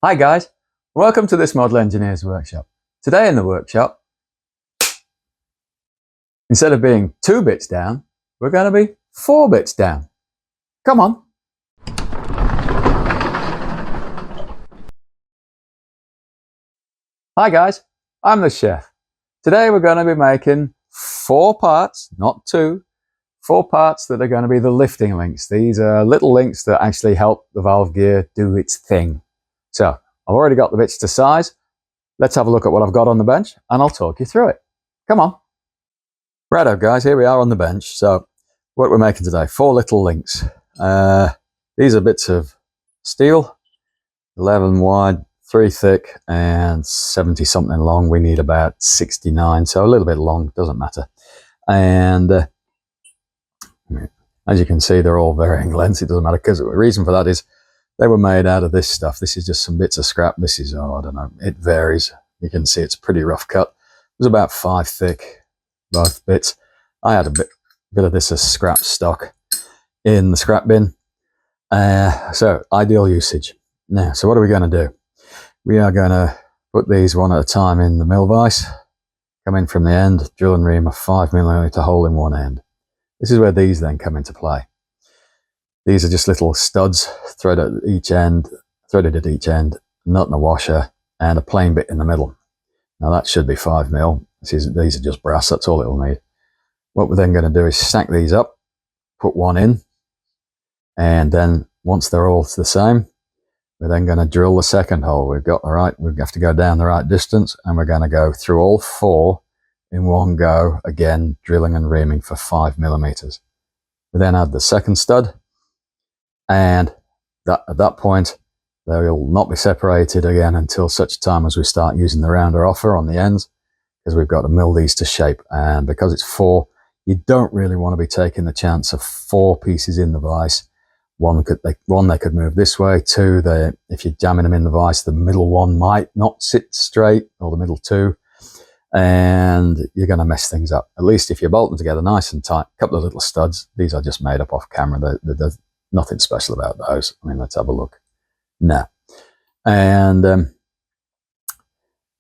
Hi guys, welcome to this Model Engineers workshop. Today in the workshop, instead of being 2 bits down, we're going to be 4 bits down. Come on. Hi guys, I'm the chef. Today we're going to be making 4 parts, not 2, 4 parts that are going to be the lifting links. These are little links that actually help the valve gear do its thing. So I've already got the bits to size. Let's have a look at what I've got on the bench and I'll talk you through it. Come on. Righto guys, here we are on the bench. So what we're making today, 4 little links. These are bits of steel, 11 wide, 3 thick and 70 something long. We need about 69, so a little bit long, doesn't matter. And as you can see, they're all varying lengths. It doesn't matter because the reason for that is they were made out of this stuff. This is just some bits of scrap. This is, I don't know, it varies. You can see it's a pretty rough cut. It was about 5 thick, both bits. I had a bit of this as scrap stock in the scrap bin. So ideal usage. Now, so what are we going to do? We are going to put these one at a time in the mill vise, come in from the end, drill and ream a 5mm hole in one end. This is where these then come into play. These are just little studs threaded at each end, nut and a washer, and a plain bit in the middle. Now that should be 5mm. These are just brass, that's all it will need. What we're then going to do is stack these up, put one in, and then once they're all the same, we're then going to drill the second hole. We have to go down the right distance, and we're going to go through all 4 in one go, again, drilling and reaming for 5mm. We then add the second stud, and at that point, they will not be separated again until such time as we start using the rounder offer on the ends, because we've got to mill these to shape. And because it's 4, you don't really want to be taking the chance of 4 pieces in the vise. One, they could move this way. 2, if you're jamming them in the vise, the middle one might not sit straight, or the middle 2, and you're going to mess things up. At least if you bolt them together nice and tight, a couple of little studs. These are just made up off camera. There's nothing special about those. I mean, let's have a look. No. And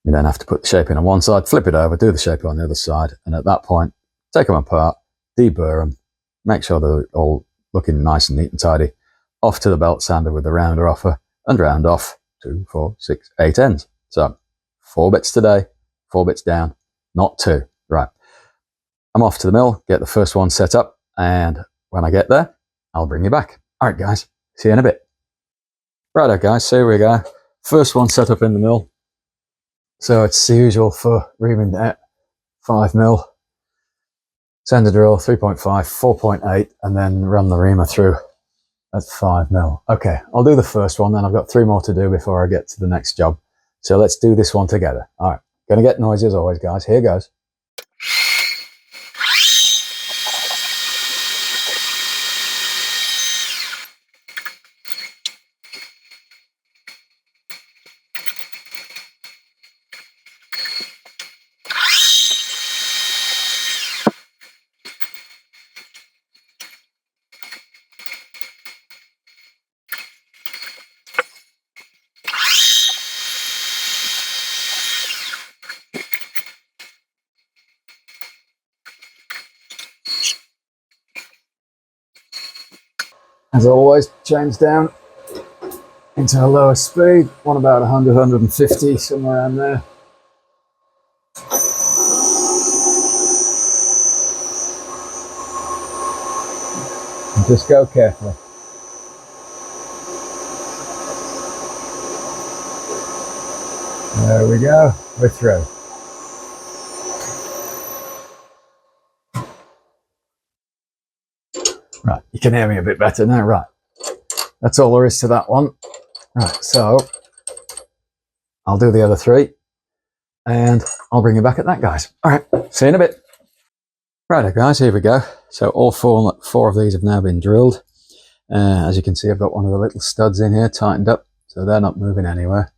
we then have to put the shaping on one side, flip it over, do the shaping on the other side, and at that point, take them apart, deburr them, make sure they're all looking nice and neat and tidy, off to the belt sander with the rounder offer, and round off 2, 4, 6, 8 ends. So 4 bits today, 4 bits down, not 2. Right. I'm off to the mill, get the first one set up, and when I get there, I'll bring you back. All right, guys, see you in a bit. Righto, guys, so here we go. First one set up in the mill. So it's the usual for reaming at 5mm. Send the drill 3.5, 4.8, and then run the reamer through at 5mm. Okay, I'll do the first one, then I've got 3 more to do before I get to the next job. So let's do this one together. All right, gonna get noisy as always, guys. Here goes. As always, change down into a lower speed, one about 100, 150, somewhere around there. And just go carefully. There we go, we're through. Right, you can hear me a bit better now, right. That's all there is to that one. Right, so I'll do the other 3 and I'll bring you back at that, guys. All right, see you in a bit. Right, guys, here we go. So all 4 of these have now been drilled. As you can see, I've got one of the little studs in here tightened up, so they're not moving anywhere.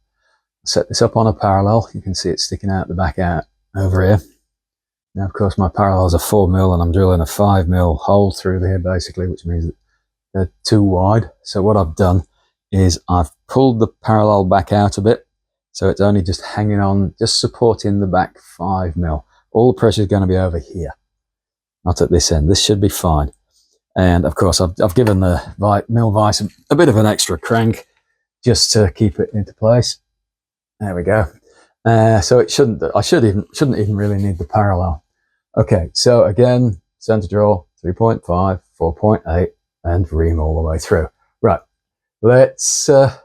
Set this up on a parallel. You can see it sticking out the back out over here. Now, of course, my parallels are 4mm and I'm drilling a 5mm hole through here, basically, which means that they're too wide. So what I've done is I've pulled the parallel back out a bit, so it's only just hanging on, just supporting the back 5mm. All the pressure is going to be over here, not at this end. This should be fine. And of course, I've given the mill vise a bit of an extra crank just to keep it into place. There we go. So it shouldn't even really need the parallel. Okay, so again, center draw 3.5, 4.8, and ream all the way through. Right, let's get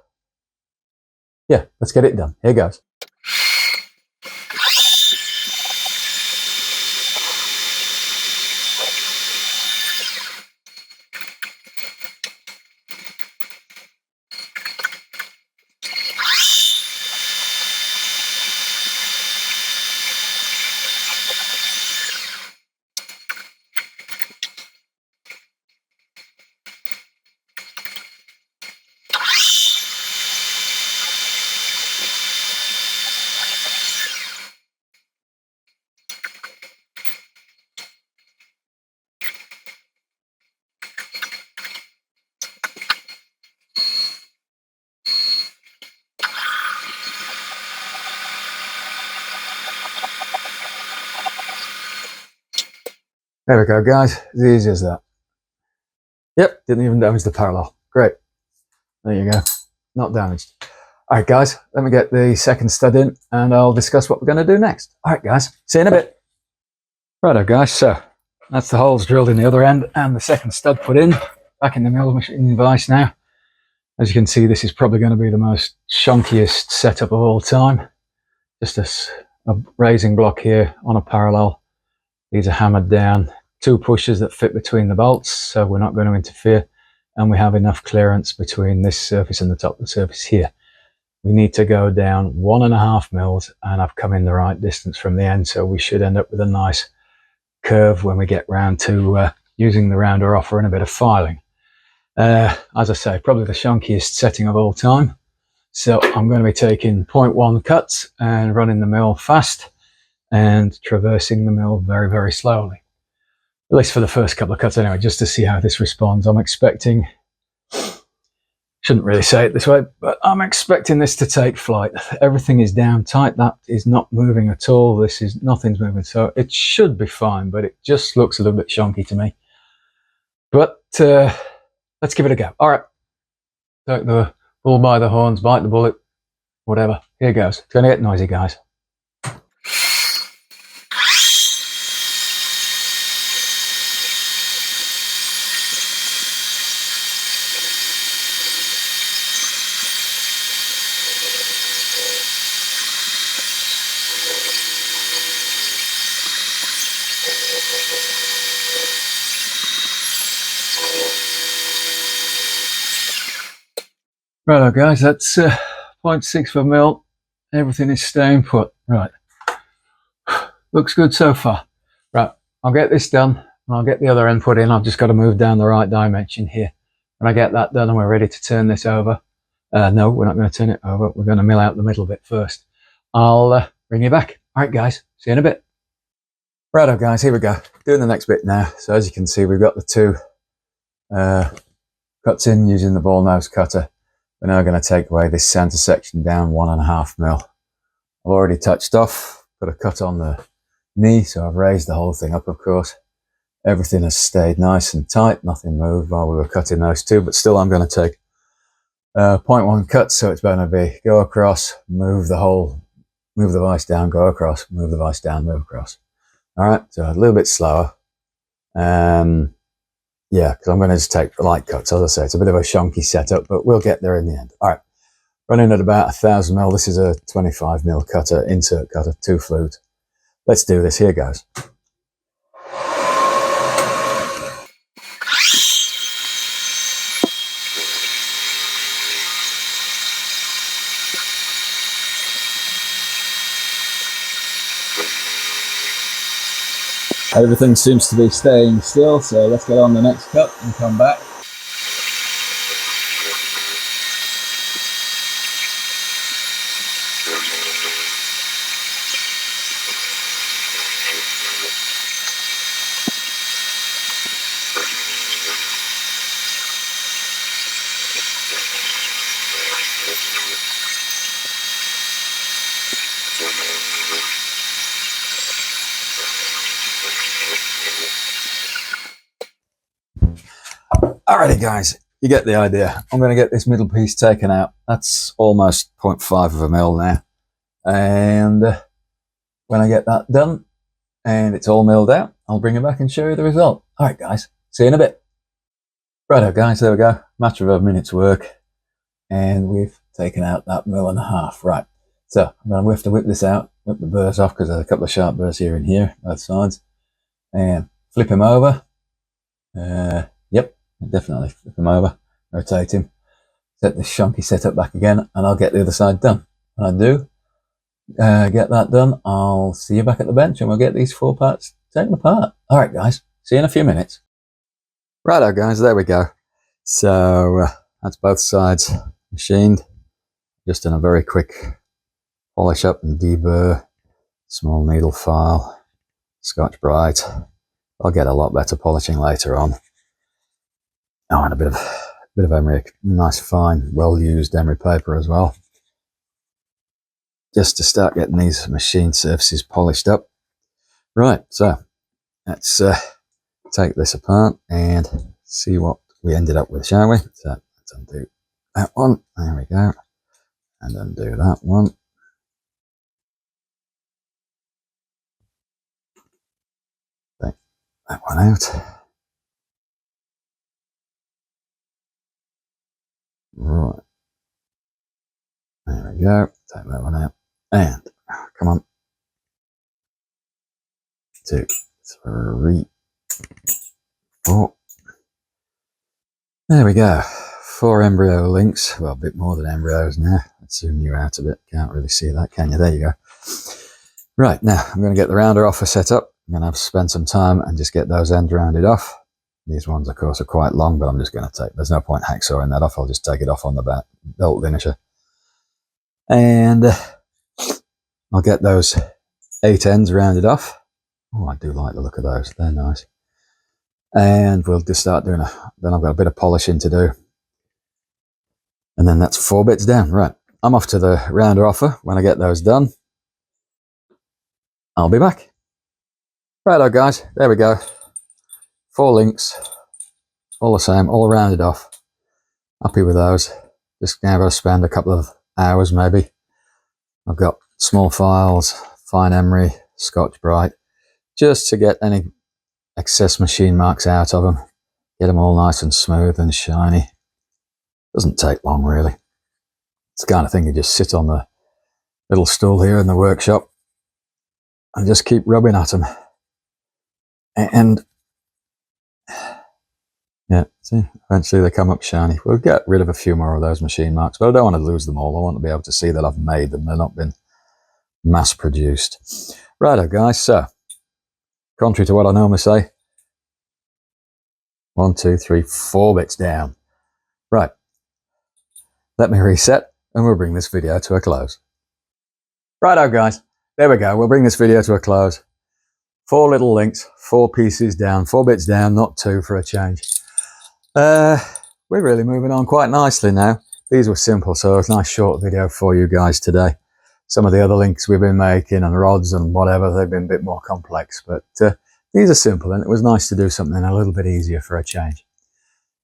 it done. Here goes. There we go, guys. As easy as that. Yep, didn't even damage the parallel. Great. There you go. Not damaged. All right, guys, let me get the second stud in and I'll discuss what we're going to do next. All right, guys, see you in a bit. Righto, guys, so that's the holes drilled in the other end and the second stud put in. Back in the mill machine vise now. As you can see, this is probably going to be the most shonkiest setup of all time. Just a raising block here on a parallel. These are hammered down. 2 pushers that fit between the bolts, so we're not going to interfere. And we have enough clearance between this surface and the top of the surface here. We need to go down 1.5 mils, and I've come in the right distance from the end, so we should end up with a nice curve when we get round to using the rounder offer and a bit of filing. As I say, probably the shonkiest setting of all time. So I'm going to be taking 0.1 cuts and running the mill fast and traversing the mill very, very slowly. At least for the first couple of cuts anyway, just to see how this responds. I'm expecting, shouldn't really say it this way, but I'm expecting this to take flight. Everything is down tight. That is not moving at all. Nothing's moving. So it should be fine, but it just looks a little bit shonky to me. But let's give it a go. All right. Take the bull by the horns, bite the bullet, whatever. Here goes. It's going to get noisy, guys. Righto, guys, that's 0.6 of a mil. Everything is staying put. Right. Looks good so far. Right, I'll get this done and I'll get the other end put in. I've just got to move down the right dimension here. When I get that done and we're ready to turn this over. No, we're not going to turn it over. We're going to mill out the middle bit first. I'll bring you back. All right, guys, see you in a bit. Righto, guys, here we go. Doing the next bit now. So as you can see, we've got the 2 cuts in using the ball nose cutter. We're now going to take away this center section down 1.5 mil. I've already touched off, put a cut on the knee, so I've raised the whole thing up, of course. Everything has stayed nice and tight, nothing moved while we were cutting those 2, but still I'm going to take 0.1 cut, so it's going to be go across, move the vise down, go across, move the vise down, move across. All right, so a little bit slower. Yeah, because I'm going to just take the light cuts. As I say, it's a bit of a shonky setup, but we'll get there in the end. All right, running at about 1,000 mil. This is a 25 mil cutter, insert cutter, 2 flute. Let's do this. Here goes. Everything seems to be staying still, so let's get on the next cut and come back. Alrighty guys, you get the idea. I'm going to get this middle piece taken out. That's almost 0.5 of a mil now. And when I get that done and it's all milled out, I'll bring it back and show you the result. Alright guys, see you in a bit. Righto guys, there we go. Matter of a minute's work. And we've taken out that 1.5 mil. Right, so I'm going to have to whip this out, whip the burrs off because there's a couple of sharp burrs here and here, both sides. And flip him over. Yep. Definitely flip him over, rotate him, set this shonky setup back again, and I'll get the other side done. When I do get that done, I'll see you back at the bench and we'll get these 4 parts taken apart. Alright guys, see you in a few minutes. Righto guys, there we go. So that's both sides machined. Just in a very quick polish up and deburr, small needle file, Scotch-Brite. I'll get a lot better polishing later on. Oh, and a bit of emery, nice fine, well-used emery paper as well. Just to start getting these machine surfaces polished up. Right, so let's take this apart and see what we ended up with, shall we? So let's undo that one. There we go. And undo that one. Take that one out. Right. There we go. Take that one out. And come on. 2, 3, 4. There we go. 4 embryo links. Well, a bit more than embryos now. Let's zoom you out a bit. Can't really see that, can you? There you go. Right, now I'm going to get the rounder offer set up. I'm going to have to spend some time and just get those ends rounded off. These ones, of course, are quite long, but I'm just going to take, there's no point hacksawing that off. I'll just take it off on the belt finisher. And I'll get those 8 ends rounded off. Oh, I do like the look of those. They're nice. And we'll just start doing then I've got a bit of polishing to do. And then that's 4 bits down. Right, I'm off to the rounder offer. When I get those done, I'll be back. Righto guys, there we go. 4 links, all the same, all rounded off. Happy with those. Just now got to spend a couple of hours maybe. I've got small files, fine emery, Scotch-Brite, just to get any excess machine marks out of them. Get them all nice and smooth and shiny. Doesn't take long really. It's the kind of thing you just sit on the little stool here in the workshop and just keep rubbing at them. And yeah, see, eventually they come up shiny. We'll get rid of a few more of those machine marks, but I don't want to lose them all. I want to be able to see that I've made them. They're not been mass produced. Righto guys, so contrary to what I normally say, 1, 2, 3, 4 bits down. Right, let me reset and we'll bring this video to a close. Righto guys, there we go. We'll bring this video to a close. 4 little links, 4 pieces down, 4 bits down, not 2 for a change. We're really moving on quite nicely now. These were simple, so it's a nice short video for you guys today. Some of the other links we've been making and rods and whatever, they've been a bit more complex, but these are simple and it was nice to do something a little bit easier for a change.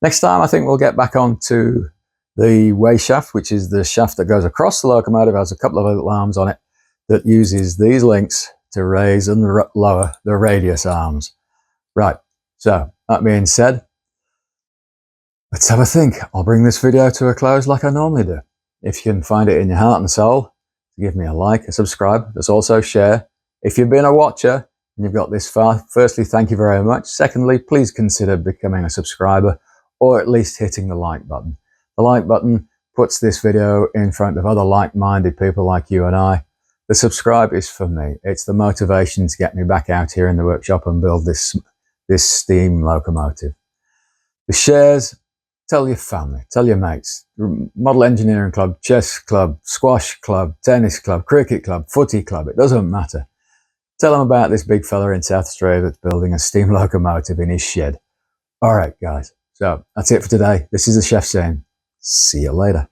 Next time I think we'll get back on to the way shaft, which is the shaft that goes across the locomotive, has a couple of little arms on it that uses these links to raise and lower the radius arms. Right, so that being said, let's have a think. I'll bring this video to a close like I normally do. If you can find it in your heart and soul, give me a like, a subscribe, let's also share. If you've been a watcher and you've got this far, firstly, thank you very much. Secondly, please consider becoming a subscriber or at least hitting the like button. The like button puts this video in front of other like-minded people like you and I. The subscribe is for me. It's the motivation to get me back out here in the workshop and build this steam locomotive. The shares, tell your family, tell your mates, model engineering club, chess club, squash club, tennis club, cricket club, footy club, it doesn't matter. Tell them about this big fella in South Australia that's building a steam locomotive in his shed. All right, guys. So that's it for today. This is the chef saying, see you later.